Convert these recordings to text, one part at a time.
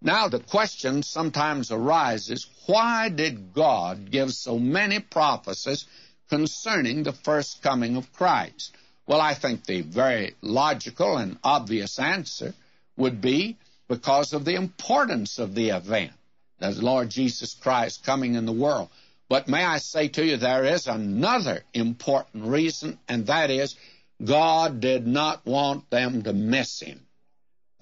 Now, the question sometimes arises, why did God give so many prophecies concerning the first coming of Christ? Well, I think the very logical and obvious answer would be because of the importance of the event, the Lord Jesus Christ coming in the world. But may I say to you, there is another important reason, and that is God did not want them to miss him.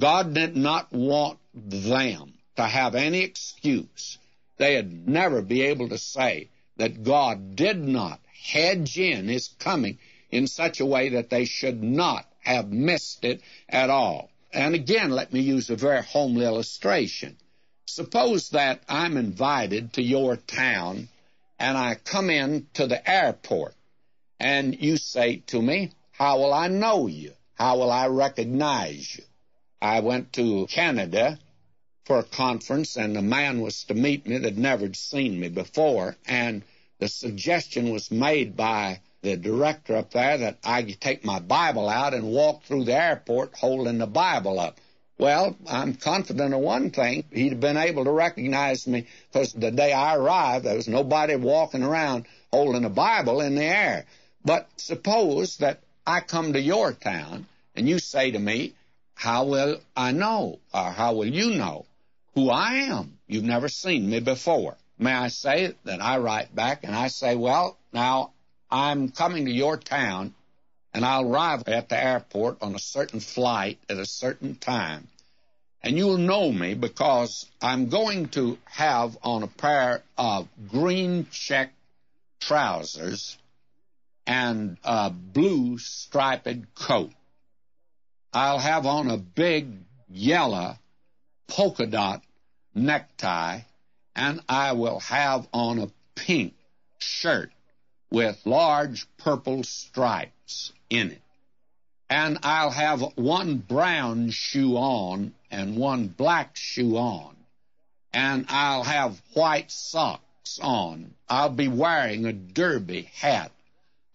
God did not want them to have any excuse. They'd never be able to say that God did not hedge in his coming in such a way that they should not have missed it at all. And again, let me use a very homely illustration. Suppose that I'm invited to your town, and I come in to the airport, and you say to me, how will I know you? How will I recognize you? I went to Canada for a conference, and a man was to meet me that had never seen me before, and the suggestion was made by the director up there that I take my Bible out and walk through the airport holding the Bible up. Well, I'm confident of one thing. He'd have been able to recognize me because the day I arrived, there was nobody walking around holding a Bible in the air. But suppose that I come to your town and you say to me, how will I know, or how will you know who I am? You've never seen me before. May I say that I write back and I say, well, now I'm coming to your town, and I'll arrive at the airport on a certain flight at a certain time. And you'll know me because I'm going to have on a pair of green check trousers and a blue striped coat. I'll have on a big yellow polka dot necktie, and I will have on a pink shirt with large purple stripes in it. And I'll have one brown shoe on and one black shoe on. And I'll have white socks on. I'll be wearing a derby hat.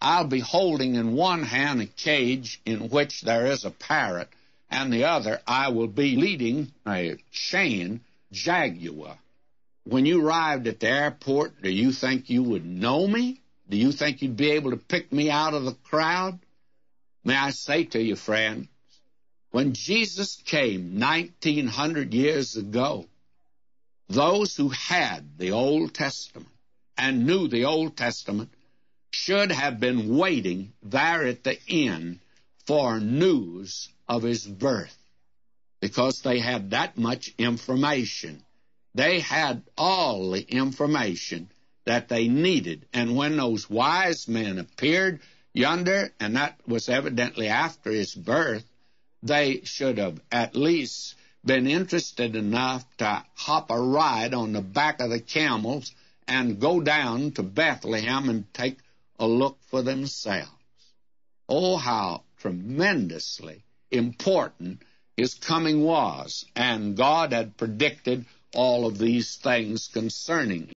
I'll be holding in one hand a cage in which there is a parrot, and the other I will be leading a chain jaguar. When you arrived at the airport, do you think you would know me? Do you think you'd be able to pick me out of the crowd? May I say to you, friends, when Jesus came 1900 years ago, those who had the Old Testament and knew the Old Testament should have been waiting there at the inn for news of his birth, because they had that much information. They had all the information that they needed. And when those wise men appeared yonder, and that was evidently after his birth, they should have at least been interested enough to hop a ride on the back of the camels and go down to Bethlehem and take a look for themselves. Oh, how tremendously important his coming was, and God had predicted all of these things concerning